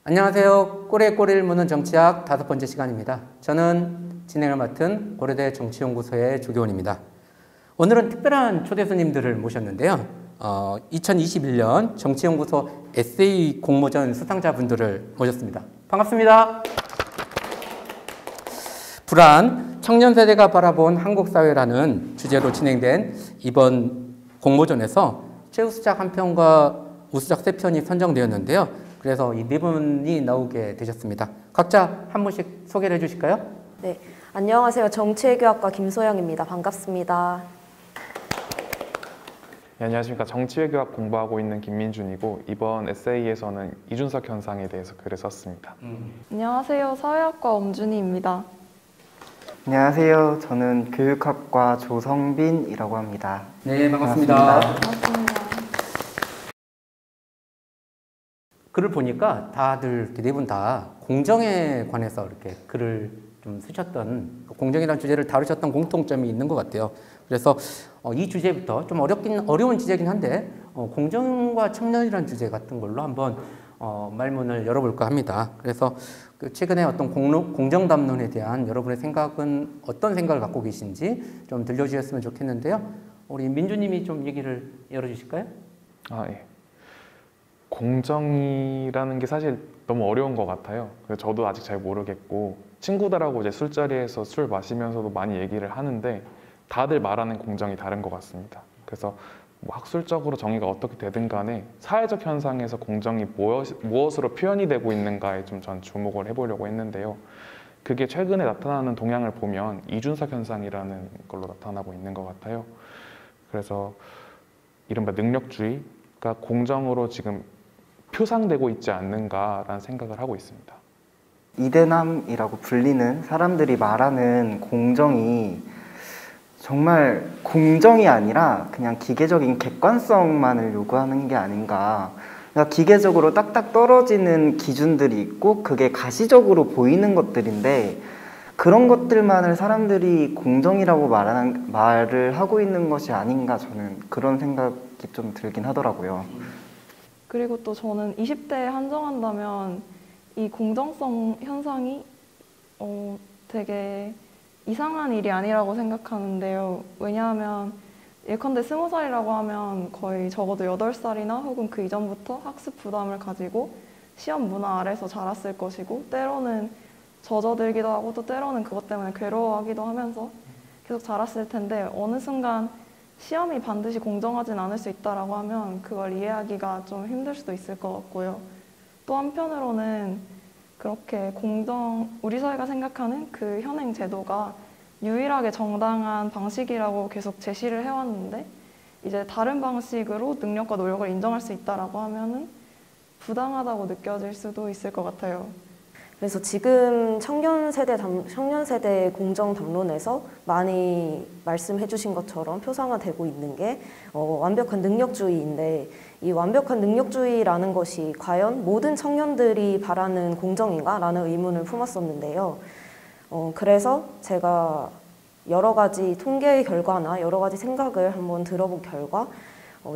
안녕하세요. 꼬리에 꼬리를 무는 정치학 5번째 시간입니다. 저는 진행을 맡은 고려대 정치연구소의 조교원입니다. 오늘은 특별한 초대 손님들을 모셨는데요. 2021년 정치연구소 에세이 공모전 수상자분들을 모셨습니다. 반갑습니다. 불안, 청년 세대가 바라본 한국 사회라는 주제로 진행된 이번 공모전에서 최우수작 1편과 우수작 3편이 선정되었는데요. 그래서 이 4분이 나오게 되셨습니다. 각자 한 분씩 소개를 해주실까요? 네, 안녕하세요. 정치외교학과 김소영입니다. 반갑습니다. 네, 안녕하십니까. 정치외교학 공부하고 있는 김민준이고 이번 에세이에서는 이준석 현상에 대해서 글을 썼습니다. 안녕하세요. 사회학과 엄준희입니다. 안녕하세요. 저는 교육학과 조성빈이라고 합니다. 네, 반갑습니다. 반갑습니다. 글을 보니까 다들 4분 다 공정에 관해서 이렇게 글을 좀 쓰셨던, 공정이라는 주제를 다루셨던 공통점이 있는 것 같아요. 그래서 이 주제부터 좀 어려운 주제긴 한데 공정과 청년이라는 주제 같은 걸로 한번 말문을 열어볼까 합니다. 그래서 최근에 어떤 공정 담론에 대한 여러분의 생각은 어떤 생각을 갖고 계신지 좀 들려주셨으면 좋겠는데요. 우리 민주님이 좀 얘기를 열어주실까요? 예. 공정이라는 게 사실 너무 어려운 것 같아요. 그래서 저도 아직 잘 모르겠고 친구들하고 이제 술자리에서 술 마시면서도 많이 얘기를 하는데 다들 말하는 공정이 다른 것 같습니다. 그래서 뭐 학술적으로 정의가 어떻게 되든 간에 사회적 현상에서 공정이 무엇으로 표현이 되고 있는가에 좀 전 주목을 해보려고 했는데요. 그게 최근에 나타나는 동향을 보면 이준석 현상이라는 걸로 나타나고 있는 것 같아요. 그래서 이른바 능력주의가 공정으로 지금 표상되고 있지 않는가라는 생각을 하고 있습니다. 이대남이라고 불리는 사람들이 말하는 공정이 정말 공정이 아니라 그냥 기계적인 객관성만을 요구하는 게 아닌가. 그러니까 기계적으로 딱딱 떨어지는 기준들이 있고 그게 가시적으로 보이는 것들인데 그런 것들만을 사람들이 공정이라고 말을 하고 있는 것이 아닌가, 저는 그런 생각이 좀 들긴 하더라고요. 그리고 또 저는 20대에 한정한다면 이 공정성 현상이 되게 이상한 일이 아니라고 생각하는데요. 왜냐하면 예컨대 20살이라고 하면 거의 적어도 8살이나 혹은 그 이전부터 학습 부담을 가지고 시험 문화 아래서 자랐을 것이고 때로는 젖어들기도 하고 또 때로는 그것 때문에 괴로워하기도 하면서 계속 자랐을 텐데 어느 순간 시험이 반드시 공정하진 않을 수 있다라고 하면 그걸 이해하기가 좀 힘들 수도 있을 것 같고요. 또 한편으로는 그렇게 우리 사회가 생각하는 그 현행 제도가 유일하게 정당한 방식이라고 계속 제시를 해왔는데 이제 다른 방식으로 능력과 노력을 인정할 수 있다라고 하면은 부당하다고 느껴질 수도 있을 것 같아요. 그래서 지금 청년 세대 공정 담론에서 많이 말씀해 주신 것처럼 표상화되고 있는 게 완벽한 능력주의인데 이 완벽한 능력주의라는 것이 과연 모든 청년들이 바라는 공정인가? 라는 의문을 품었었는데요. 그래서 제가 여러 가지 통계 결과나 여러 가지 생각을 한번 들어본 결과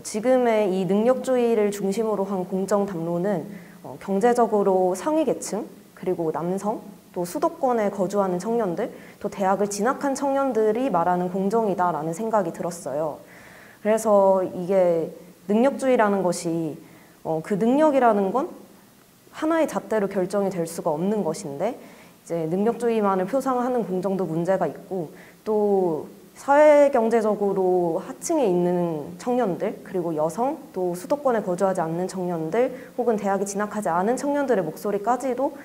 지금의 이 능력주의를 중심으로 한 공정 담론은 경제적으로 상위 계층, 그리고 남성, 또 수도권에 거주하는 청년들, 또 대학을 진학한 청년들이 말하는 공정이다라는 생각이 들었어요. 그래서 이게 능력주의라는 것이 그 능력이라는 건 하나의 잣대로 결정이 될 수가 없는 것인데 이제 능력주의만을 표상하는 공정도 문제가 있고 또 사회경제적으로 하층에 있는 청년들, 그리고 여성, 또 수도권에 거주하지 않는 청년들, 혹은 대학에 진학하지 않은 청년들의 목소리까지도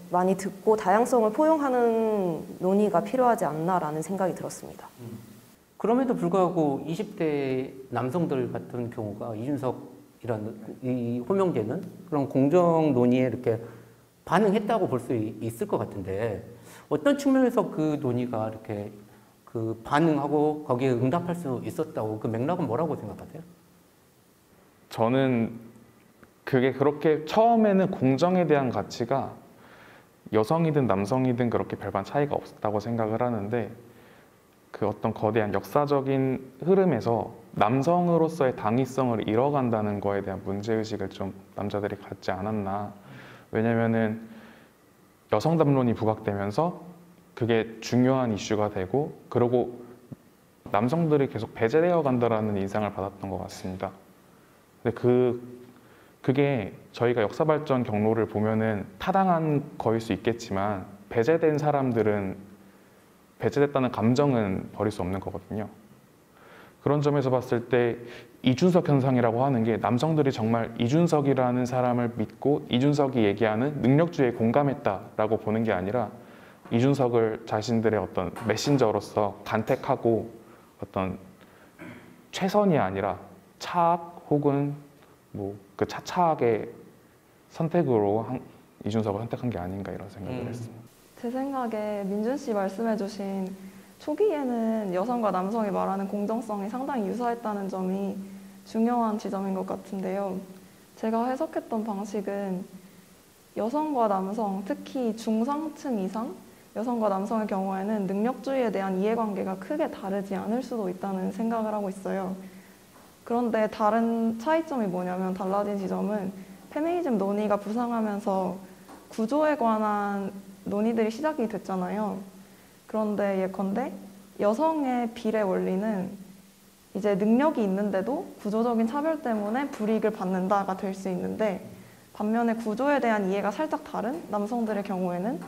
많이 듣고 다양성을 포용하는 논의가 필요하지 않나라는 생각이 들었습니다. 그럼에도 불구하고 20대 남성들 같은 경우가 이준석이라는 이 호명되는 그런 공정 논의에 이렇게 반응했다고 볼 수 있을 것 같은데 어떤 측면에서 그 논의가 이렇게 그 반응하고 거기에 응답할 수 있었다고 그 맥락은 뭐라고 생각하세요? 저는 그게 그렇게 처음에는 공정에 대한 가치가 여성이든 남성이든 그렇게 별반 차이가 없었다고 생각을 하는데 그 어떤 거대한 역사적인 흐름에서 남성으로서의 당위성을 잃어간다는 거에 대한 문제의식을 좀 남자들이 갖지 않았나. 왜냐면은 여성 담론이 부각되면서 그게 중요한 이슈가 되고 그리고 남성들이 계속 배제되어 간다라는 인상을 받았던 것 같습니다. 근데 그게 저희가 역사 발전 경로를 보면은 타당한 거일 수 있겠지만 배제된 사람들은 배제됐다는 감정은 버릴 수 없는 거거든요. 그런 점에서 봤을 때 이준석 현상이라고 하는 게 남성들이 정말 이준석이라는 사람을 믿고 이준석이 얘기하는 능력주의에 공감했다라고 보는 게 아니라 이준석을 자신들의 어떤 메신저로서 간택하고 어떤 최선이 아니라 차악 혹은 뭐 그 차차하게 선택으로 이준석을 선택한 게 아닌가 이런 생각을 했습니다. 제 생각에 민준 씨 말씀해주신 초기에는 여성과 남성이 말하는 공정성이 상당히 유사했다는 점이 중요한 지점인 것 같은데요. 제가 해석했던 방식은 여성과 남성, 특히 중상층 이상 여성과 남성의 경우에는 능력주의에 대한 이해관계가 크게 다르지 않을 수도 있다는 생각을 하고 있어요. 그런데 다른 차이점이 뭐냐면 달라진 지점은 페미니즘 논의가 부상하면서 구조에 관한 논의들이 시작이 됐잖아요. 그런데 예컨대 여성의 비례 원리는 이제 능력이 있는데도 구조적인 차별 때문에 불이익을 받는다가 될 수 있는데 반면에 구조에 대한 이해가 살짝 다른 남성들의 경우에는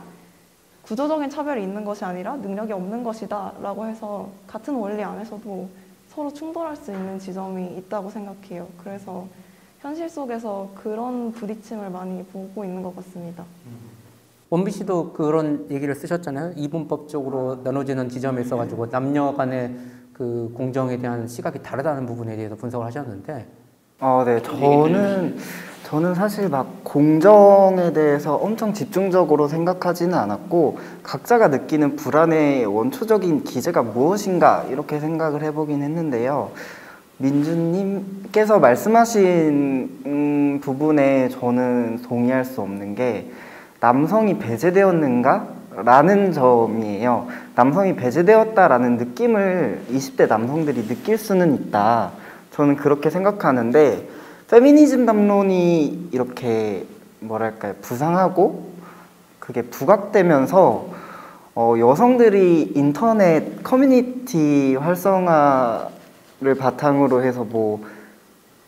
구조적인 차별이 있는 것이 아니라 능력이 없는 것이다 라고 해서 같은 원리 안에서도 서로 충돌할 수 있는 지점이 있다고 생각해요. 그래서 현실 속에서 그런 부딪힘을 많이 보고 있는 것 같습니다. 원비 씨도 그런 얘기를 쓰셨잖아요. 이분법적으로 나눠지는 지점에 있어가지고 남녀 간의 그 공정에 대한 시각이 다르다는 부분에 대해서 분석을 하셨는데. 네. 저는 사실 막 공정에 대해서 엄청 집중적으로 생각하지는 않았고 각자가 느끼는 불안의 원초적인 기제가 무엇인가 이렇게 생각을 해보긴 했는데요. 민주님께서 말씀하신 부분에 저는 동의할 수 없는 게 남성이 배제되었는가? 라는 점이에요. 남성이 배제되었다라는 느낌을 20대 남성들이 느낄 수는 있다. 저는 그렇게 생각하는데 페미니즘 담론이 이렇게 뭐랄까요 부상하고 그게 부각되면서 여성들이 인터넷 커뮤니티 활성화를 바탕으로 해서 뭐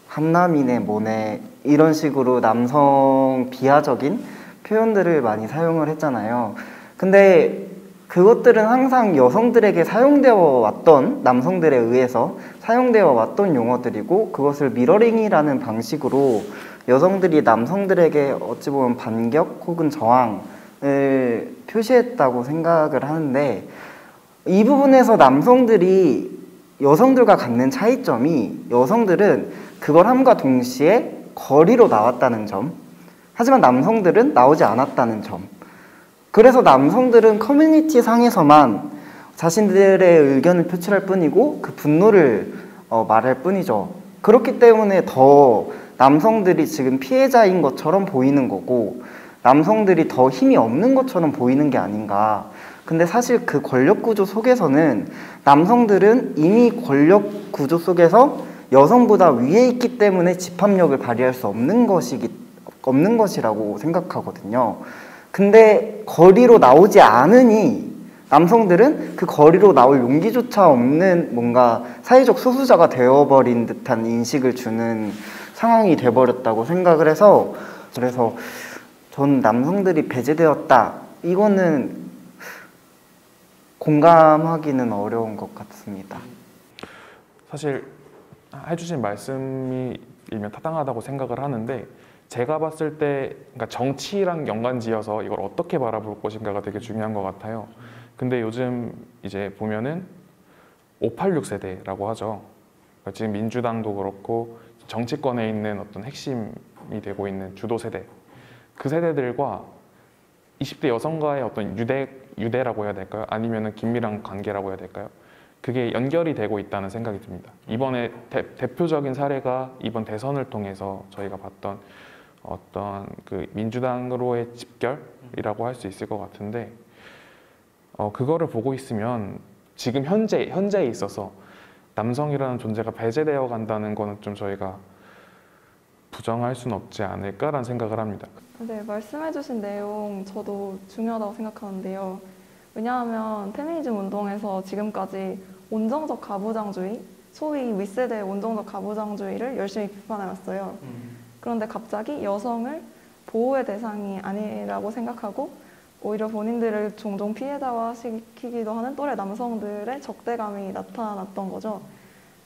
한남이네 뭐네 이런 식으로 남성 비하적인 표현들을 많이 사용을 했잖아요. 근데 그것들은 항상 여성들에게 사용되어 왔던, 남성들에 의해서 사용되어 왔던 용어들이고 그것을 미러링이라는 방식으로 여성들이 남성들에게 어찌 보면 반격 혹은 저항을 표시했다고 생각을 하는데 이 부분에서 남성들이 여성들과 갖는 차이점이 여성들은 그걸 함과 동시에 거리로 나왔다는 점, 하지만 남성들은 나오지 않았다는 점. 그래서 남성들은 커뮤니티 상에서만 자신들의 의견을 표출할 뿐이고 그 분노를 말할 뿐이죠. 그렇기 때문에 더 남성들이 지금 피해자인 것처럼 보이는 거고 남성들이 더 힘이 없는 것처럼 보이는 게 아닌가. 근데 사실 그 권력 구조 속에서는 남성들은 이미 권력 구조 속에서 여성보다 위에 있기 때문에 집합력을 발휘할 수 없는 것이라고 생각하거든요. 근데 거리로 나오지 않으니 남성들은 그 거리로 나올 용기조차 없는 뭔가 사회적 소수자가 되어버린 듯한 인식을 주는 상황이 돼버렸다고 생각을 해서 그래서 전 남성들이 배제되었다 이거는 공감하기는 어려운 것 같습니다. 사실 해주신 말씀이 일면 타당하다고 생각을 하는데 제가 봤을 때 그러니까 정치랑 연관지어서 이걸 어떻게 바라볼 것인가가 되게 중요한 것 같아요. 근데 요즘 이제 보면은 586 세대라고 하죠. 그러니까 지금 민주당도 그렇고 정치권에 있는 어떤 핵심이 되고 있는 주도 세대, 그 세대들과 20대 여성과의 어떤 유대라고 해야 될까요? 아니면은 긴밀한 관계라고 해야 될까요? 그게 연결이 되고 있다는 생각이 듭니다. 이번에 대표적인 사례가 이번 대선을 통해서 저희가 봤던 어떤 그 민주당으로의 집결이라고 할 수 있을 것 같은데 그거를 보고 있으면 지금 현재에 있어서 남성이라는 존재가 배제되어 간다는 거는 좀 저희가 부정할 수는 없지 않을까라는 생각을 합니다. 네, 말씀해주신 내용 저도 중요하다고 생각하는데요. 왜냐하면 페미니즘 운동에서 지금까지 온정적 가부장주의, 소위 윗세대의 온정적 가부장주의를 열심히 비판해왔어요. 그런데 갑자기 여성을 보호의 대상이 아니라고 생각하고 오히려 본인들을 종종 피해자화시키기도 하는 또래 남성들의 적대감이 나타났던 거죠.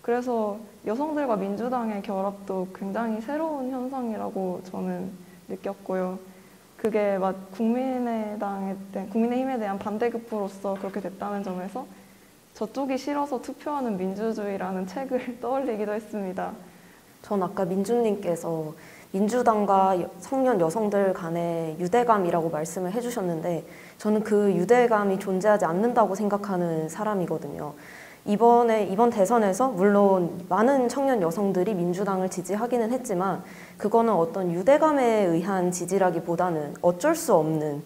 그래서 여성들과 민주당의 결합도 굉장히 새로운 현상이라고 저는 느꼈고요. 그게 국민의힘에 대한 반대급부로서 그렇게 됐다는 점에서 저쪽이 싫어서 투표하는 민주주의라는 책을 떠올리기도 했습니다. 전 아까 민주님께서 민주당과 청년 여성들 간의 유대감이라고 말씀을 해주셨는데 저는 그 유대감이 존재하지 않는다고 생각하는 사람이거든요. 이번 대선에서 물론 많은 청년 여성들이 민주당을 지지하기는 했지만 그거는 어떤 유대감에 의한 지지라기보다는 어쩔 수 없는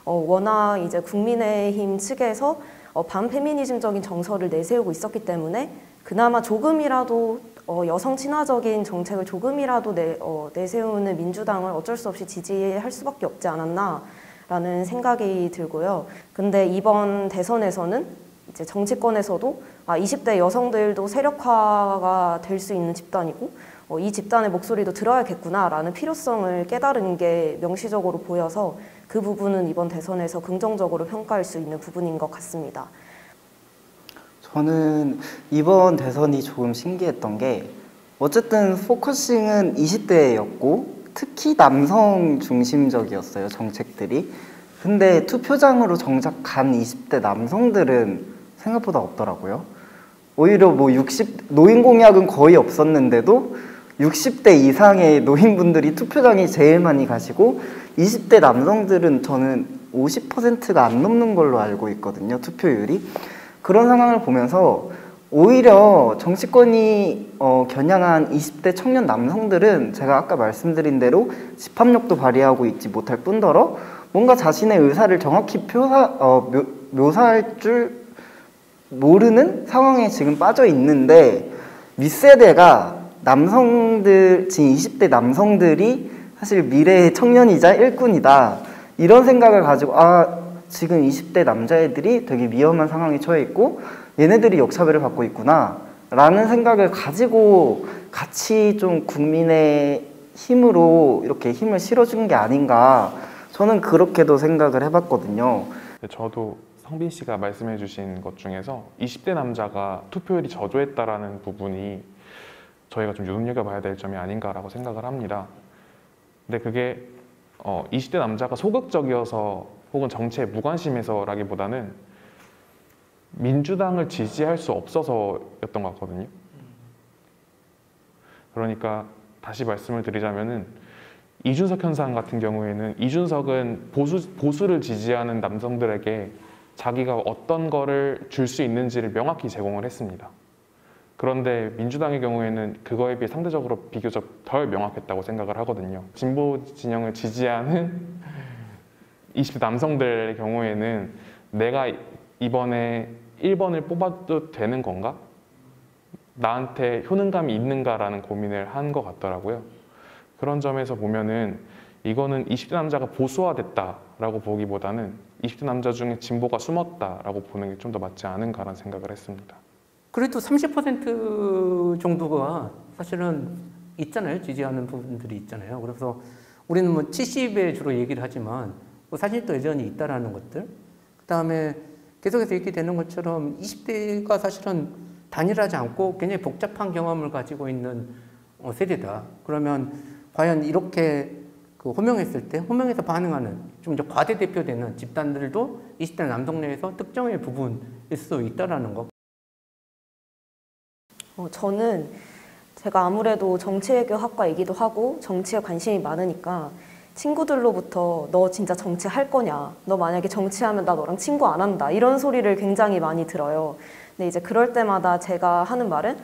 워낙 이제 국민의힘 측에서 반페미니즘적인 정서를 내세우고 있었기 때문에 그나마 조금이라도 여성 친화적인 정책을 조금이라도 내세우는 민주당을 어쩔 수 없이 지지할 수밖에 없지 않았나라는 생각이 들고요. 근데 이번 대선에서는 이제 정치권에서도 20대 여성들도 세력화가 될 수 있는 집단이고 이 집단의 목소리도 들어야겠구나라는 필요성을 깨달은 게 명시적으로 보여서 그 부분은 이번 대선에서 긍정적으로 평가할 수 있는 부분인 것 같습니다. 저는 이번 대선이 조금 신기했던 게 어쨌든 포커싱은 20대였고 특히 남성 중심적이었어요, 정책들이. 근데 투표장으로 정작 간 20대 남성들은 생각보다 없더라고요. 오히려 노인 공약은 거의 없었는데도 60대 이상의 노인분들이 투표장에 제일 많이 가시고 20대 남성들은 저는 50%가 안 넘는 걸로 알고 있거든요, 투표율이. 그런 상황을 보면서 오히려 정치권이 겨냥한 20대 청년 남성들은 제가 아까 말씀드린 대로 집합력도 발휘하고 있지 못할 뿐더러 뭔가 자신의 의사를 정확히 묘사할 줄 모르는 상황에 지금 빠져 있는데 윗세대가 지금 20대 남성들이 사실 미래의 청년이자 일꾼이다 이런 생각을 가지고 지금 20대 남자애들이 되게 위험한 상황에 처해 있고 얘네들이 역차별을 받고 있구나 라는 생각을 가지고 같이 좀 국민의 힘으로 이렇게 힘을 실어준 게 아닌가 저는 그렇게도 생각을 해봤거든요. 저도 성빈 씨가 말씀해 주신 것 중에서 20대 남자가 투표율이 저조했다라는 부분이 저희가 좀 눈여겨봐야 될 점이 아닌가라고 생각을 합니다. 근데 그게 20대 남자가 소극적이어서 혹은 정치에 무관심해서라기보다는 민주당을 지지할 수 없어서였던 것 같거든요. 그러니까 다시 말씀을 드리자면은 이준석 현상 같은 경우에는 이준석은 보수를 지지하는 남성들에게 자기가 어떤 거를 줄 수 있는지를 명확히 제공을 했습니다. 그런데 민주당의 경우에는 그거에 비해 상대적으로 비교적 덜 명확했다고 생각을 하거든요. 진보 진영을 지지하는 20대 남성들의 경우에는 내가 이번에 1번을 뽑아도 되는 건가? 나한테 효능감이 있는가라는 고민을 한 것 같더라고요. 그런 점에서 보면은 이거는 20대 남자가 보수화됐다라고 보기보다는 20대 남자 중에 진보가 숨었다라고 보는 게 좀 더 맞지 않은가라는 생각을 했습니다. 그래도 30% 정도가 사실은 있잖아요. 지지하는 부분들이 있잖아요. 그래서 우리는 70에 주로 얘기를 하지만 사실 또 여전히 있다라는 것들. 그다음에 계속해서 얘기되는 것처럼 20대가 사실은 단일하지 않고 굉장히 복잡한 경험을 가지고 있는 세대다. 그러면 과연 이렇게 호명했을 때 호명해서 반응하는 좀 이제 과대대표되는 집단들도 20대 남성 내에서 특정의 부분일 수 있다라는 거. 저는 제가 아무래도 정치외교학과이기도 하고 정치에 관심이 많으니까 친구들로부터 너 진짜 정치할 거냐? 너 만약에 정치하면 나 너랑 친구 안 한다. 이런 소리를 굉장히 많이 들어요. 근데 이제 그럴 때마다 제가 하는 말은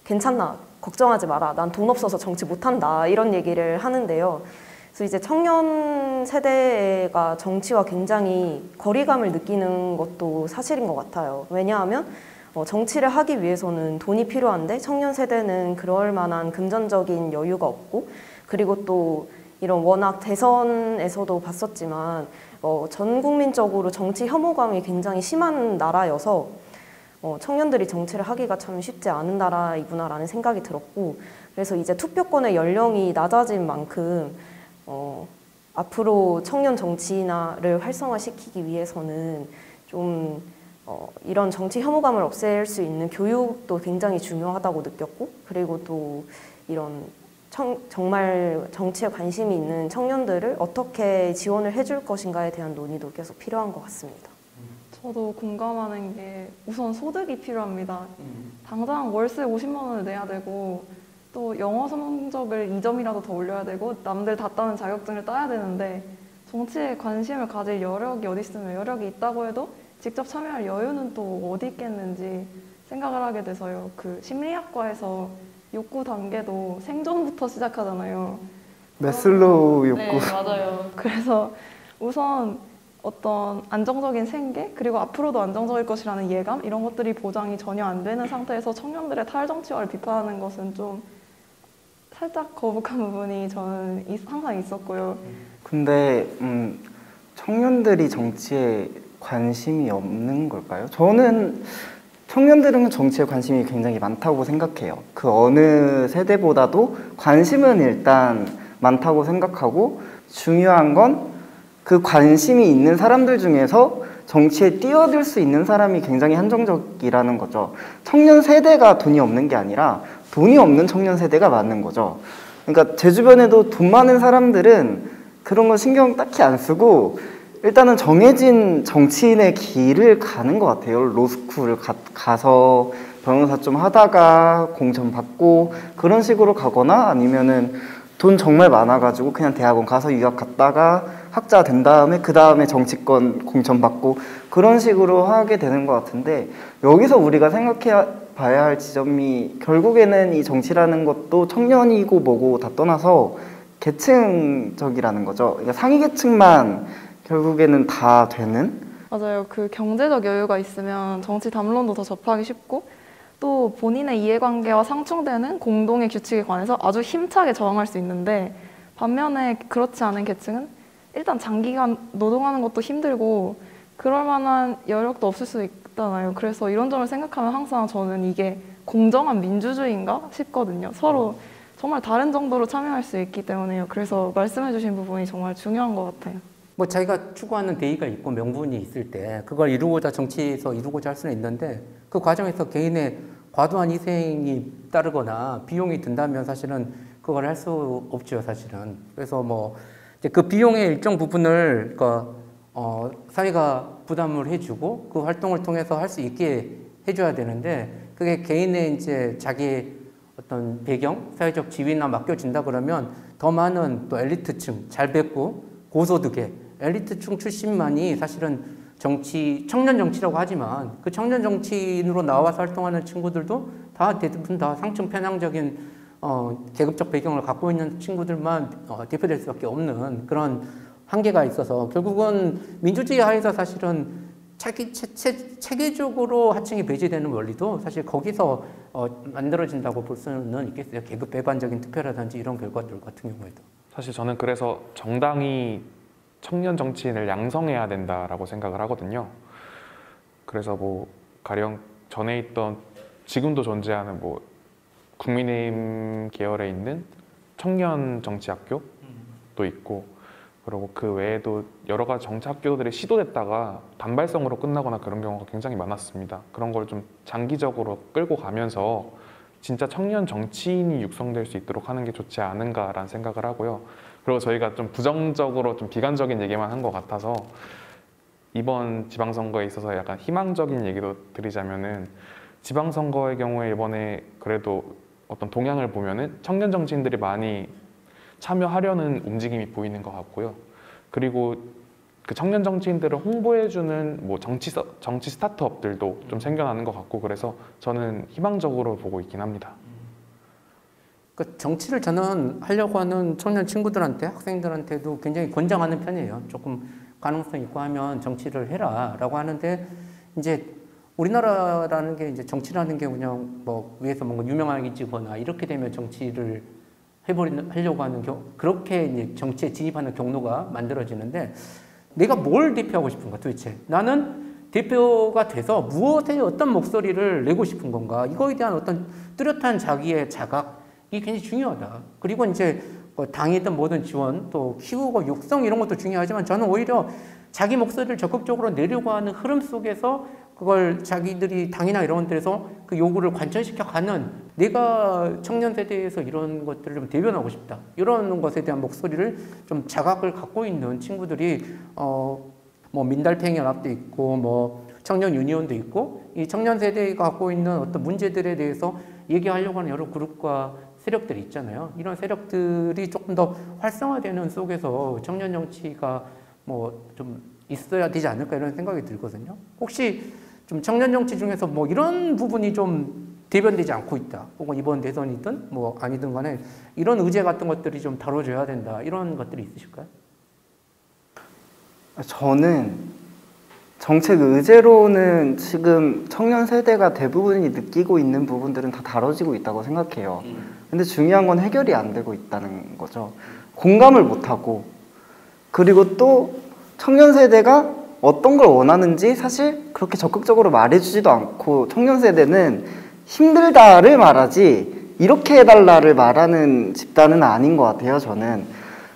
괜찮나? 걱정하지 마라. 난 돈 없어서 정치 못 한다. 이런 얘기를 하는데요. 그래서 이제 청년 세대가 정치와 굉장히 거리감을 느끼는 것도 사실인 것 같아요. 왜냐하면 정치를 하기 위해서는 돈이 필요한데 청년 세대는 그럴 만한 금전적인 여유가 없고, 그리고 또 이런 워낙 대선에서도 봤었지만 전 국민적으로 정치 혐오감이 굉장히 심한 나라여서 청년들이 정치를 하기가 참 쉽지 않은 나라이구나라는 생각이 들었고, 그래서 이제 투표권의 연령이 낮아진 만큼 앞으로 청년 정치인을 활성화시키기 위해서는 좀 이런 정치 혐오감을 없앨 수 있는 교육도 굉장히 중요하다고 느꼈고, 그리고 또 이런 정말 정치에 관심이 있는 청년들을 어떻게 지원을 해줄 것인가에 대한 논의도 계속 필요한 것 같습니다. 저도 공감하는 게 우선 소득이 필요합니다. 당장 월세 50만 원을 내야 되고 또 영어 성적을 2점이라도 더 올려야 되고 남들 다 따는 자격증을 따야 되는데 정치에 관심을 가질 여력이 어디 있으면 여력이 있다고 해도 직접 참여할 여유는 또 어디 있겠는지 생각을 하게 돼서요. 그 심리학과에서 욕구 단계도 생존부터 시작하잖아요. 메슬로우 욕구. 네, 맞아요. 그래서 우선 어떤 안정적인 생계, 그리고 앞으로도 안정적일 것이라는 예감, 이런 것들이 보장이 전혀 안 되는 상태에서 청년들의 탈정치화를 비판하는 것은 좀 살짝 거북한 부분이 저는 항상 있었고요. 근데 청년들이 정치에 관심이 없는 걸까요? 저는 청년들은 정치에 관심이 굉장히 많다고 생각해요. 그 어느 세대보다도 관심은 일단 많다고 생각하고, 중요한 건 그 관심이 있는 사람들 중에서 정치에 뛰어들 수 있는 사람이 굉장히 한정적이라는 거죠. 청년 세대가 돈이 없는 게 아니라 돈이 없는 청년 세대가 많은 거죠. 그러니까 제 주변에도 돈 많은 사람들은 그런 거 신경 딱히 안 쓰고 일단은 정해진 정치인의 길을 가는 것 같아요. 로스쿨을 가서 변호사 좀 하다가 공천 받고 그런 식으로 가거나, 아니면은 돈 정말 많아가지고 그냥 대학원 가서 유학 갔다가 학자 된 다음에 그 다음에 정치권 공천 받고 그런 식으로 하게 되는 것 같은데, 여기서 우리가 생각해 봐야 할 지점이 결국에는 이 정치라는 것도 청년이고 뭐고 다 떠나서 계층적이라는 거죠. 그러니까 상위 계층만 결국에는 다 되는? 맞아요. 그 경제적 여유가 있으면 정치 담론도 더 접하기 쉽고 또 본인의 이해관계와 상충되는 공동의 규칙에 관해서 아주 힘차게 저항할 수 있는데, 반면에 그렇지 않은 계층은 일단 장기간 노동하는 것도 힘들고 그럴 만한 여력도 없을 수 있잖아요. 그래서 이런 점을 생각하면 항상 저는 이게 공정한 민주주의인가 싶거든요. 서로 정말 다른 정도로 참여할 수 있기 때문에요. 그래서 말씀해 주신 부분이 정말 중요한 것 같아요. 뭐 자기가 추구하는 대의가 있고 명분이 있을 때 그걸 이루고자 정치에서 이루고자 할 수는 있는데, 그 과정에서 개인의 과도한 희생이 따르거나 비용이 든다면 사실은 그걸 할 수 없죠, 사실은. 그래서 뭐 이제 그 비용의 일정 부분을 사회가 부담을 해주고 그 활동을 통해서 할 수 있게 해줘야 되는데, 그게 개인의 이제 자기 어떤 배경, 사회적 지위나 맡겨진다 그러면 더 많은 또 엘리트층, 잘 뵙고 고소득의 엘리트층 출신만이 사실은 청년 정치라고 하지만 그 청년 정치인으로 나와서 활동하는 친구들도 다 대부분 다 상층 편향적인 계급적 배경을 갖고 있는 친구들만 대표될 수밖에 없는 그런 한계가 있어서, 결국은 민주주의 하에서 사실은 체계적으로 하층이 배제되는 원리도 사실 거기서 만들어진다고 볼 수는 있겠어요. 계급 배반적인 투표라든지 이런 결과들 같은 경우에도. 사실 저는 그래서 정당이 청년 정치인을 양성해야 된다라고 생각을 하거든요. 그래서 뭐 가령 전에 있던, 지금도 존재하는 뭐 국민의힘 계열에 있는 청년 정치학교도 있고, 그리고 그 외에도 여러 가지 정치학교들이 시도됐다가 단발성으로 끝나거나 그런 경우가 굉장히 많았습니다. 그런 걸 좀 장기적으로 끌고 가면서 진짜 청년 정치인이 육성될 수 있도록 하는 게 좋지 않은가라는 생각을 하고요. 그리고 저희가 좀 부정적으로 좀 비관적인 얘기만 한 것 같아서 이번 지방선거에 있어서 약간 희망적인 얘기도 드리자면은, 지방선거의 경우에 이번에 그래도 어떤 동향을 보면은 청년 정치인들이 많이 참여하려는 움직임이 보이는 것 같고요. 그리고 그 청년 정치인들을 홍보해주는 뭐 정치 스타트업들도 좀 생겨나는 것 같고, 그래서 저는 희망적으로 보고 있긴 합니다. 그 정치를 저는 하려고 하는 청년 친구들한테, 학생들한테도 굉장히 권장하는 편이에요. 조금 가능성 있고 하면 정치를 해라라고 하는데, 이제 우리나라라는 게 이제 정치라는 게 그냥 뭐 위에서 뭔가 유명하게지거나 이렇게 되면 정치를 하려고 하는 그렇게 이제 정치에 진입하는 경로가 만들어지는데 내가 뭘 대표하고 싶은가 도대체? 나는 대표가 돼서 무엇에 어떤 목소리를 내고 싶은 건가? 이거에 대한 어떤 뚜렷한 자기의 자각, 이게 굉장히 중요하다. 그리고 이제 당이든 뭐든 지원, 또 키우고 육성 이런 것도 중요하지만 저는 오히려 자기 목소리를 적극적으로 내려고 하는 흐름 속에서 그걸 자기들이 당이나 이런 데서 그 요구를 관철시켜 가는 내가 청년 세대에서 이런 것들을 좀 대변하고 싶다. 이런 것에 대한 목소리를 좀 자각을 갖고 있는 친구들이 뭐 민달팽이 연합도 있고 뭐 청년 유니온도 있고 이 청년 세대가 갖고 있는 어떤 문제들에 대해서 얘기하려고 하는 여러 그룹과 세력들이 있잖아요. 이런 세력들이 조금 더 활성화되는 속에서 청년 정치가 뭐 좀 있어야 되지 않을까 이런 생각이 들거든요. 혹시 좀 청년 정치 중에서 뭐 이런 부분이 좀 대변되지 않고 있다. 혹은 이번 대선이든 뭐 아니든 간에 이런 의제 같은 것들이 좀 다뤄져야 된다. 이런 것들이 있으실까요? 저는 정책 의제로는 지금 청년 세대가 대부분이 느끼고 있는 부분들은 다 다뤄지고 있다고 생각해요. 근데 중요한 건 해결이 안 되고 있다는 거죠. 공감을 못하고, 그리고 또 청년 세대가 어떤 걸 원하는지 사실 그렇게 적극적으로 말해주지도 않고, 청년 세대는 힘들다를 말하지 이렇게 해달라를 말하는 집단은 아닌 것 같아요, 저는.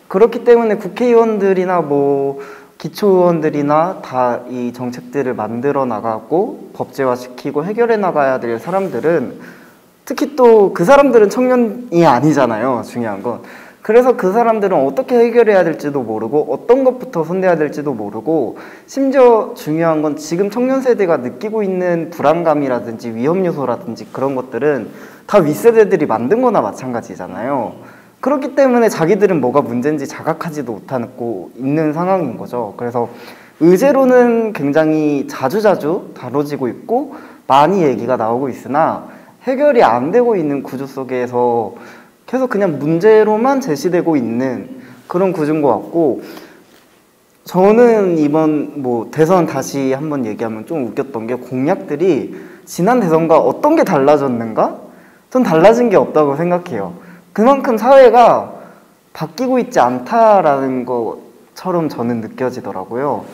그렇기 때문에 국회의원들이나 뭐 기초의원들이나 다 이 정책들을 만들어 나가고 법제화시키고 해결해 나가야 될 사람들은, 특히 또 그 사람들은 청년이 아니잖아요, 중요한 건. 그래서 그 사람들은 어떻게 해결해야 될지도 모르고 어떤 것부터 손대야 될지도 모르고, 심지어 중요한 건 지금 청년 세대가 느끼고 있는 불안감이라든지 위험 요소라든지 그런 것들은 다 윗세대들이 만든 거나 마찬가지잖아요. 그렇기 때문에 자기들은 뭐가 문제인지 자각하지도 못하고 있는 상황인 거죠. 그래서 의제로는 굉장히 자주자주 다뤄지고 있고 많이 얘기가 나오고 있으나 해결이 안 되고 있는 구조 속에서 계속 그냥 문제로만 제시되고 있는 그런 구조인 것 같고, 저는 이번 뭐 대선 다시 한번 얘기하면 좀 웃겼던 게, 공약들이 지난 대선과 어떤 게 달라졌는가? 전 달라진 게 없다고 생각해요. 그만큼 사회가 바뀌고 있지 않다라는 것처럼 저는 느껴지더라고요.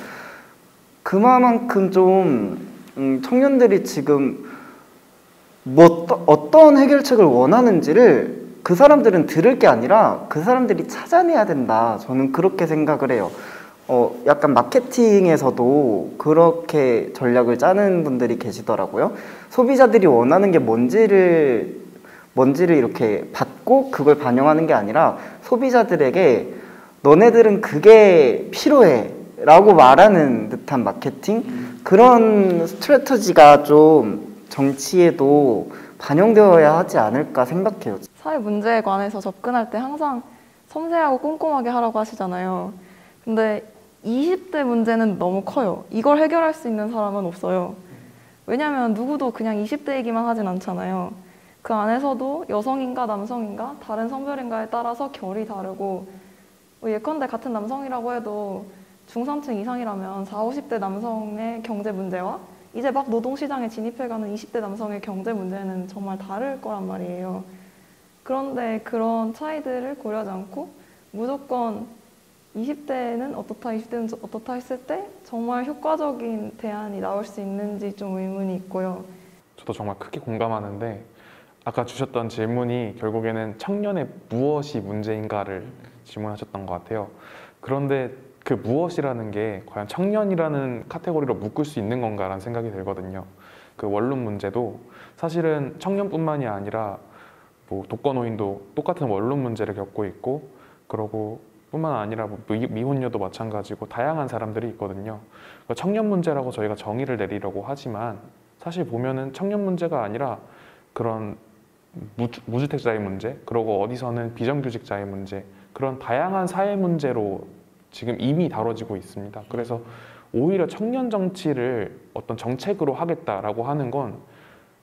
그만큼 좀 청년들이 지금 뭐 어떤 해결책을 원하는지를 그 사람들은 들을 게 아니라 그 사람들이 찾아내야 된다. 저는 그렇게 생각을 해요. 약간 마케팅에서도 그렇게 전략을 짜는 분들이 계시더라고요. 소비자들이 원하는 게 뭔지를 이렇게 받고 그걸 반영하는 게 아니라 소비자들에게 너네들은 그게 필요해 라고 말하는 듯한 마케팅? 그런 스트래터지가 좀 정치에도 반영되어야 하지 않을까 생각해요. 사회 문제에 관해서 접근할 때 항상 섬세하고 꼼꼼하게 하라고 하시잖아요. 근데 20대 문제는 너무 커요. 이걸 해결할 수 있는 사람은 없어요. 왜냐하면 누구도 그냥 20대 얘기만 하진 않잖아요. 그 안에서도 여성인가 남성인가 다른 성별인가에 따라서 결이 다르고, 예컨대 같은 남성이라고 해도 중산층 이상이라면 40, 50대 남성의 경제 문제와 이제 막 노동시장에 진입해가는 20대 남성의 경제 문제는 정말 다를 거란 말이에요. 그런데 그런 차이들을 고려하지 않고 무조건 20대는 어떻다, 20대는 어떻다 했을 때 정말 효과적인 대안이 나올 수 있는지 좀 의문이 있고요. 저도 정말 크게 공감하는데, 아까 주셨던 질문이 결국에는 청년의 무엇이 문제인가를 질문하셨던 것 같아요. 그런데 그 무엇이라는 게 과연 청년이라는 카테고리로 묶을 수 있는 건가라는 생각이 들거든요. 그 원룸 문제도 사실은 청년뿐만이 아니라 뭐 독거노인도 똑같은 원룸 문제를 겪고 있고, 그러고 뿐만 아니라 뭐 미혼녀도 마찬가지고 다양한 사람들이 있거든요. 청년 문제라고 저희가 정의를 내리려고 하지만 사실 보면은 청년 문제가 아니라 그런 무주택자의 문제, 그리고 어디서는 비정규직자의 문제, 그런 다양한 사회 문제로 지금 이미 다뤄지고 있습니다. 그래서 오히려 청년 정치를 어떤 정책으로 하겠다라고 하는 건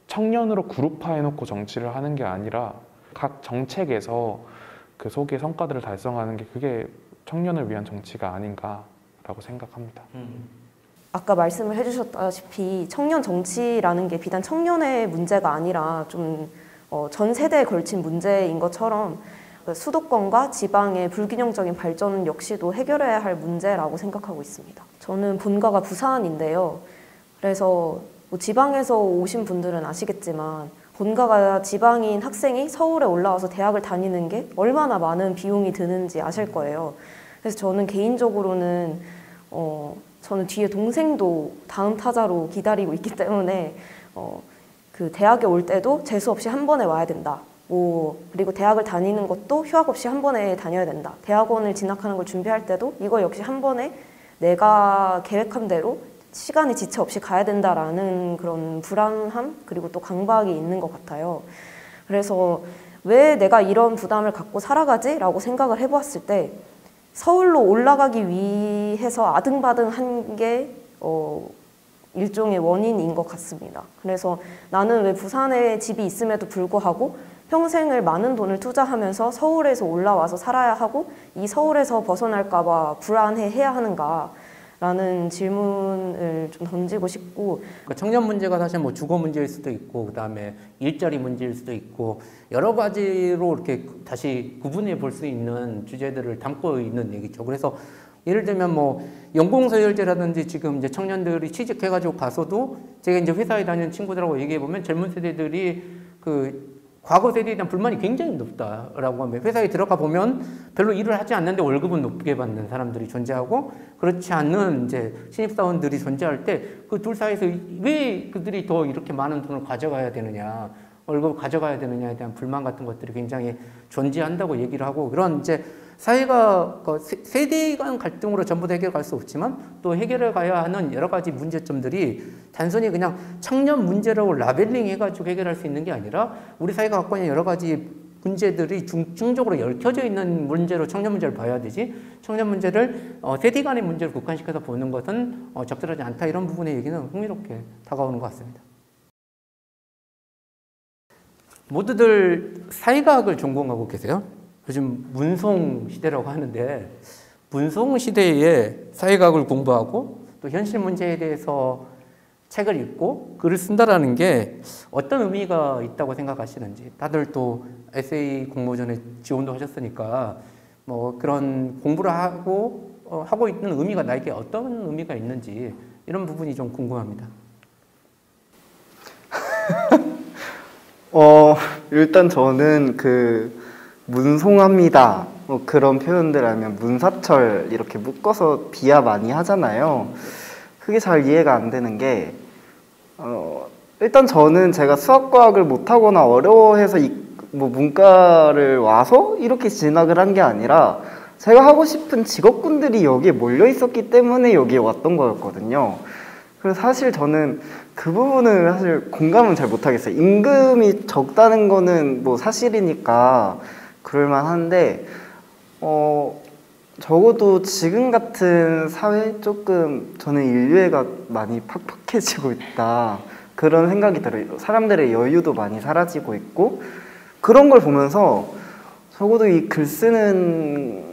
청년으로 그룹화해놓고 정치를 하는 게 아니라 각 정책에서 그 속의 성과들을 달성하는 게, 그게 청년을 위한 정치가 아닌가라고 생각합니다. 아까 말씀을 해주셨다시피 청년 정치라는 게 비단 청년의 문제가 아니라 좀 전 세대에 걸친 문제인 것처럼 수도권과 지방의 불균형적인 발전 역시도 해결해야 할 문제라고 생각하고 있습니다. 저는 본가가 부산인데요. 그래서 뭐 지방에서 오신 분들은 아시겠지만 본가가 지방인 학생이 서울에 올라와서 대학을 다니는 게 얼마나 많은 비용이 드는지 아실 거예요. 그래서 저는 개인적으로는 저는 뒤에 동생도 다음 타자로 기다리고 있기 때문에 그 대학에 올 때도 재수 없이 한 번에 와야 된다. 그리고 대학을 다니는 것도 휴학 없이 한 번에 다녀야 된다. 대학원을 진학하는 걸 준비할 때도 이거 역시 한 번에 내가 계획한 대로 시간이 지체 없이 가야 된다라는 그런 불안함 그리고 또 강박이 있는 것 같아요. 그래서 왜 내가 이런 부담을 갖고 살아가지? 라고 생각을 해보았을 때 서울로 올라가기 위해서 아등바등한 게 일종의 원인인 것 같습니다. 그래서 나는 왜 부산에 집이 있음에도 불구하고 평생을 많은 돈을 투자하면서 서울에서 올라와서 살아야 하고 이 서울에서 벗어날까 봐 불안해해야 하는가 라는 질문을 좀 던지고 싶고 그러니까 청년 문제가 사실 뭐 주거 문제일 수도 있고 그다음에 일자리 문제일 수도 있고 여러 가지로 이렇게 다시 구분해 볼 수 있는 주제들을 담고 있는 얘기죠. 그래서 예를 들면 뭐 연공서열제라든지 지금 이제 청년들이 취직해가지고 가서도 제가 이제 회사에 다니는 친구들하고 얘기해 보면 젊은 세대들이 그 과거 세대에 대한 불만이 굉장히 높다라고 하면 회사에 들어가 보면 별로 일을 하지 않는데 월급은 높게 받는 사람들이 존재하고 그렇지 않는 이제 신입사원들이 존재할 때 그 둘 사이에서 왜 그들이 더 이렇게 많은 돈을 가져가야 되느냐 월급을 가져가야 되느냐에 대한 불만 같은 것들이 굉장히 존재한다고 얘기를 하고 그런 이제 사회가 세대 간 갈등으로 전부 다 해결할 수 없지만 또 해결해 가야 하는 여러 가지 문제점들이 단순히 그냥 청년 문제라고 라벨링 해가지고 해결할 수 있는 게 아니라 우리 사회가 갖고 있는 여러 가지 문제들이 중증적으로 얽혀져 있는 문제로 청년 문제를 봐야 되지 청년 문제를 세대 간의 문제를 국한시켜서 보는 것은 적절하지 않다 이런 부분의 얘기는 흥미롭게 다가오는 것 같습니다. 모두들 사회과학을 전공하고 계세요? 요즘 문송 시대라고 하는데 문송 시대에 사회과학을 공부하고 또 현실 문제에 대해서 책을 읽고 글을 쓴다라는 게 어떤 의미가 있다고 생각하시는지 다들 또 에세이 공모전에 지원도 하셨으니까 뭐 그런 공부를 하고 있는 의미가 나에게 어떤 의미가 있는지 이런 부분이 좀 궁금합니다. 일단 저는 문송합니다. 그런 표현들 아니면 문사철 이렇게 묶어서 비하 많이 하잖아요. 그게 잘 이해가 안 되는 게, 일단 저는 제가 수학과학을 못하거나 어려워해서 문과를 와서 이렇게 진학을 한 게 아니라 제가 하고 싶은 직업군들이 여기에 몰려 있었기 때문에 여기에 왔던 거였거든요. 그래서 사실 저는 그 부분은 사실 공감은 잘 못하겠어요. 임금이 적다는 거는 뭐 사실이니까 그럴만한데 적어도 지금 같은 사회 조금 저는 인류애가 많이 팍팍해지고 있다 그런 생각이 들어요. 사람들의 여유도 많이 사라지고 있고 그런 걸 보면서 적어도 이 글 쓰는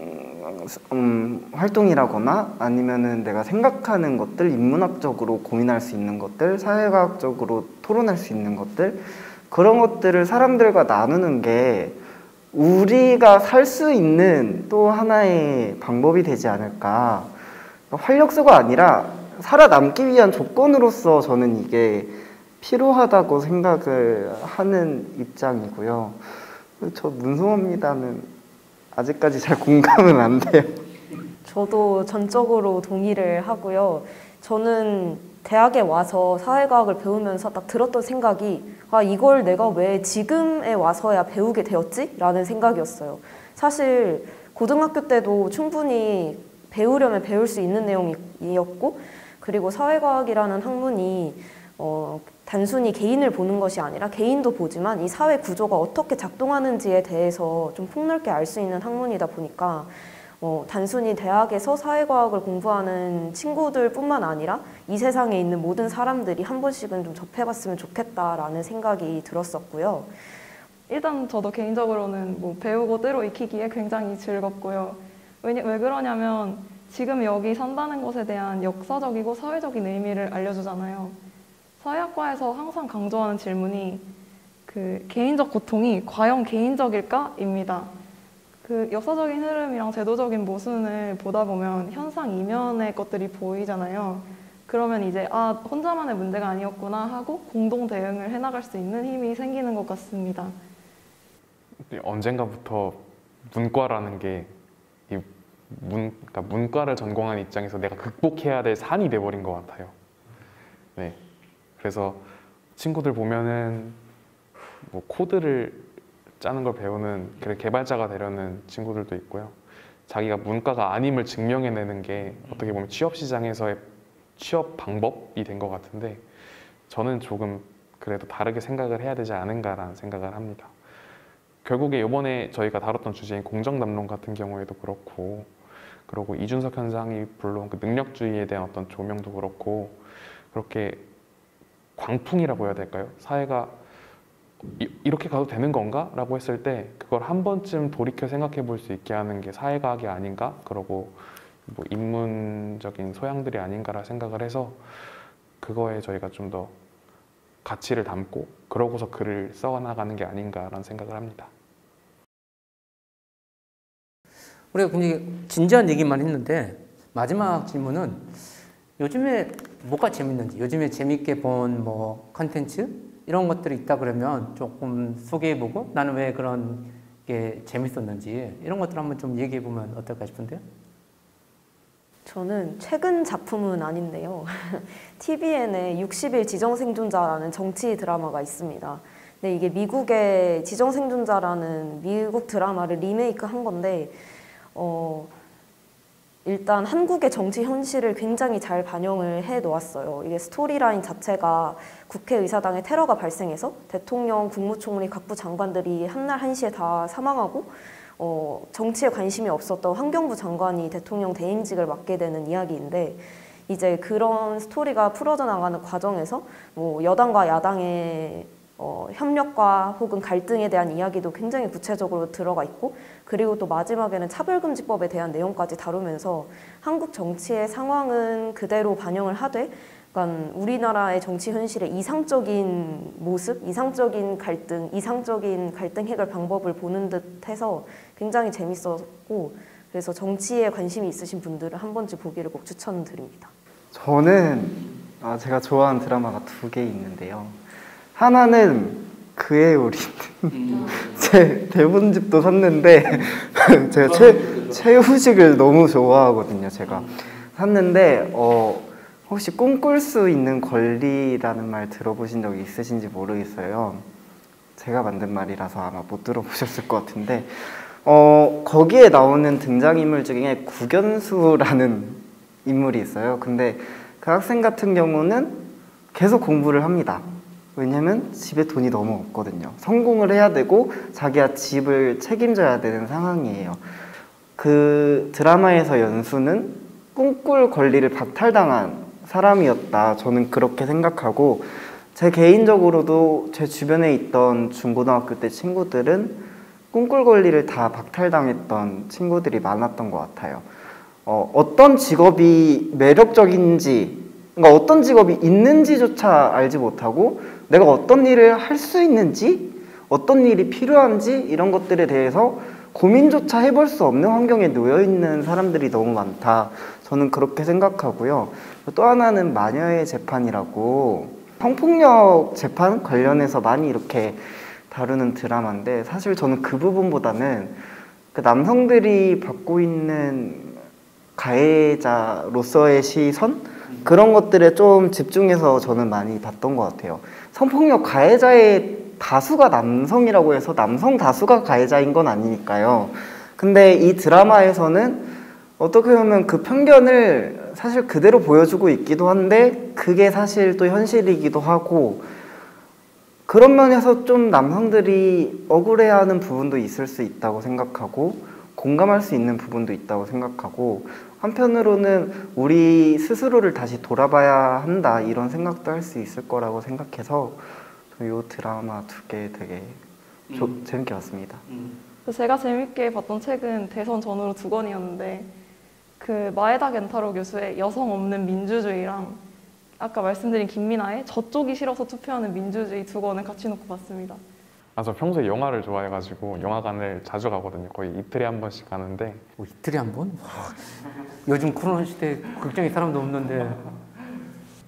활동이라거나 아니면은 내가 생각하는 것들, 인문학적으로 고민할 수 있는 것들, 사회과학적으로 토론할 수 있는 것들 그런 것들을 사람들과 나누는 게 우리가 살 수 있는 또 하나의 방법이 되지 않을까. 활력소가 아니라 살아남기 위한 조건으로서 저는 이게 필요하다고 생각을 하는 입장이고요. 저 문송합니다는 아직까지 잘 공감은 안 돼요. 저도 전적으로 동의를 하고요. 저는 대학에 와서 사회과학을 배우면서 딱 들었던 생각이 이걸 내가 왜 지금에 와서야 배우게 되었지? 라는 생각이었어요. 사실 고등학교 때도 충분히 배우려면 배울 수 있는 내용이었고 그리고 사회과학이라는 학문이 단순히 개인을 보는 것이 아니라 개인도 보지만 이 사회 구조가 어떻게 작동하는지에 대해서 좀 폭넓게 알 수 있는 학문이다 보니까 단순히 대학에서 사회과학을 공부하는 친구들뿐만 아니라 이 세상에 있는 모든 사람들이 한 번씩은 좀 접해봤으면 좋겠다라는 생각이 들었었고요. 일단 저도 개인적으로는 뭐 배우고 때로 익히기에 굉장히 즐겁고요. 왜 그러냐면 지금 여기 산다는 것에 대한 역사적이고 사회적인 의미를 알려주잖아요. 사회학과에서 항상 강조하는 질문이 그 개인적 고통이 과연 개인적일까?입니다. 그 역사적인 흐름이랑 제도적인 모순을 보다 보면 현상 이면의 것들이 보이잖아요. 그러면 이제 혼자만의 문제가 아니었구나 하고 공동 대응을 해나갈 수 있는 힘이 생기는 것 같습니다. 언젠가부터 문과라는 게 그러니까 문과를 전공한 입장에서 내가 극복해야 될 산이 돼버린 것 같아요. 네, 그래서 친구들 보면은 뭐 코드를 짜는 걸 배우는 그래 개발자가 되려는 친구들도 있고요. 자기가 문과가 아님을 증명해내는 게 어떻게 보면 취업 시장에서의 취업 방법이 된 것 같은데 저는 조금 그래도 다르게 생각을 해야 되지 않은가라는 생각을 합니다. 결국에 이번에 저희가 다뤘던 주제인 공정담론 같은 경우에도 그렇고 그리고 이준석 현상이 불러온 그 능력주의에 대한 어떤 조명도 그렇고 그렇게 광풍이라고 해야 될까요? 사회가 이렇게 가도 되는 건가? 라고 했을 때 그걸 한 번쯤 돌이켜 생각해 볼 수 있게 하는 게 사회과학이 아닌가? 그러고 뭐 인문적인 소양들이 아닌가라 생각을 해서 그거에 저희가 좀 더 가치를 담고 그러고서 글을 써나가는 게 아닌가라는 생각을 합니다. 우리가 굉장히 진지한 얘기만 했는데 마지막 질문은 요즘에 뭐가 재밌는지, 요즘에 재밌게 본 뭐 컨텐츠 이런 것들이 있다 그러면 조금 소개해보고 나는 왜 그런 게 재밌었는지 이런 것들 한번 좀 얘기해보면 어떨까 싶은데요. 저는 최근 작품은 아닌데요. TVN의 60일 지정생존자라는 정치 드라마가 있습니다. 근데 이게 미국의 지정생존자라는 미국 드라마를 리메이크한 건데 일단 한국의 정치 현실을 굉장히 잘 반영을 해 놓았어요. 이게 스토리라인 자체가 국회의사당에 테러가 발생해서 대통령, 국무총리, 각부 장관들이 한날 한시에 다 사망하고 정치에 관심이 없었던 환경부 장관이 대통령 대행직을 맡게 되는 이야기인데 이제 그런 스토리가 풀어져 나가는 과정에서 뭐 여당과 야당의 협력과 혹은 갈등에 대한 이야기도 굉장히 구체적으로 들어가 있고 그리고 또 마지막에는 차별금지법에 대한 내용까지 다루면서 한국 정치의 상황은 그대로 반영을 하되 그러니까 우리나라의 정치 현실의 이상적인 모습, 이상적인 갈등 해결 방법을 보는 듯해서 굉장히 재밌었고 그래서 정치에 관심이 있으신 분들은 한 번쯤 보기를 꼭 추천드립니다. 저는 제가 좋아하는 드라마가 2개 있는데요. 하나는 그의 우리 제 대본집도 샀는데 제가 최후식을 너무 좋아하거든요. 제가 샀는데 혹시 꿈꿀 수 있는 권리라는 말 들어보신 적이 있으신지 모르겠어요. 제가 만든 말이라서 아마 못 들어보셨을 것 같은데 거기에 나오는 등장인물 중에 국연수라는 인물이 있어요. 근데 그 학생 같은 경우는 계속 공부를 합니다. 왜냐면 집에 돈이 너무 없거든요. 성공을 해야 되고 자기가 집을 책임져야 되는 상황이에요. 그 드라마에서 연수는 꿈꿀 권리를 박탈당한 사람이었다. 저는 그렇게 생각하고 제 개인적으로도 제 주변에 있던 중고등학교 때 친구들은 꿈꿀 권리를 다 박탈당했던 친구들이 많았던 것 같아요. 어떤 직업이 매력적인지, 그러니까 어떤 직업이 있는지조차 알지 못하고 내가 어떤 일을 할 수 있는지, 어떤 일이 필요한지 이런 것들에 대해서 고민조차 해볼 수 없는 환경에 놓여있는 사람들이 너무 많다. 저는 그렇게 생각하고요. 또 하나는 마녀의 재판이라고 성폭력 재판 관련해서 많이 이렇게 다루는 드라마인데 사실 저는 그 부분보다는 그 남성들이 받고 있는 가해자로서의 시선? 그런 것들에 좀 집중해서 저는 많이 봤던 것 같아요. 성폭력 가해자의 다수가 남성이라고 해서 남성 다수가 가해자인 건 아니니까요. 근데 이 드라마에서는 어떻게 보면 그 편견을 사실 그대로 보여주고 있기도 한데 그게 사실 또 현실이기도 하고 그런 면에서 좀 남성들이 억울해하는 부분도 있을 수 있다고 생각하고 공감할 수 있는 부분도 있다고 생각하고 한편으로는 우리 스스로를 다시 돌아봐야 한다 이런 생각도 할 수 있을 거라고 생각해서 이 드라마 2개 되게 재밌게 봤습니다. 제가 재밌게 봤던 책은 대선 전후로 2권이었는데 그 마에다 겐타로 교수의 여성 없는 민주주의랑 아까 말씀드린 김민아의 저쪽이 싫어서 투표하는 민주주의 두 권을 같이 놓고 봤습니다. 저 평소에 영화를 좋아해가지고 영화관을 자주 가거든요. 거의 이틀에 한 번씩 가는데 이틀에 한 번? 와, 요즘 코로나 시대에 극장에 사람도 없는데.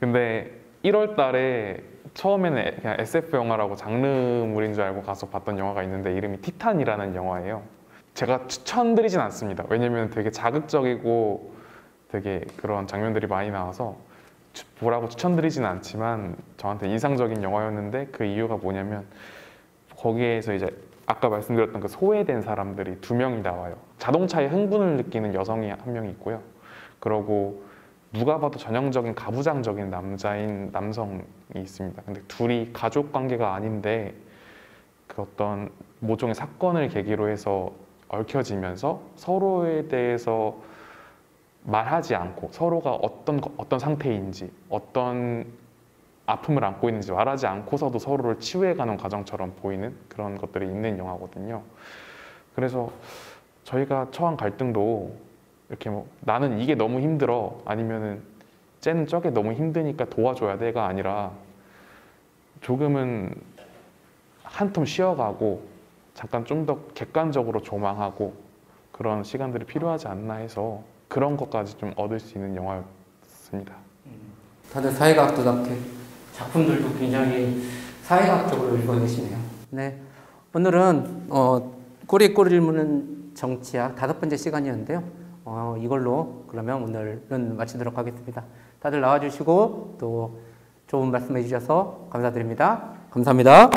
근데 1월 달에 처음에는 그냥 SF 영화라고 장르물인 줄 알고 가서 봤던 영화가 있는데 이름이 티탄이라는 영화예요. 제가 추천드리진 않습니다. 왜냐면 되게 자극적이고 되게 그런 장면들이 많이 나와서 보라고 추천드리진 않지만 저한테 인상적인 영화였는데 그 이유가 뭐냐면 거기에서 이제 아까 말씀드렸던 그 소외된 사람들이 2명이 나와요. 자동차에 흥분을 느끼는 여성이 한 명이 있고요. 그리고 누가 봐도 전형적인 가부장적인 남성이 있습니다. 근데 둘이 가족 관계가 아닌데 그 어떤 모종의 사건을 계기로 해서 얽혀지면서 서로에 대해서 말하지 않고 서로가 어떤 상태인지 어떤 아픔을 안고 있는지 말하지 않고서도 서로를 치유해가는 과정처럼 보이는 그런 것들이 있는 영화거든요. 그래서 저희가 처한 갈등도 이렇게 뭐 나는 이게 너무 힘들어 아니면은 쟤는 저게 너무 힘드니까 도와줘야 돼가 아니라 조금은 한 텀 쉬어가고 잠깐 좀 더 객관적으로 조망하고 그런 시간들이 필요하지 않나 해서 그런 것까지 좀 얻을 수 있는 영화였습니다. 다들 사회과학도답게 작품들도 굉장히 사회과학적으로 읽어내시네요. 네, 오늘은 꼬리꼬리를 무는 정치학 5번째 시간이었는데요. 이걸로 그러면 오늘은 마치도록 하겠습니다. 다들 나와주시고 또 좋은 말씀해 주셔서 감사드립니다. 감사합니다.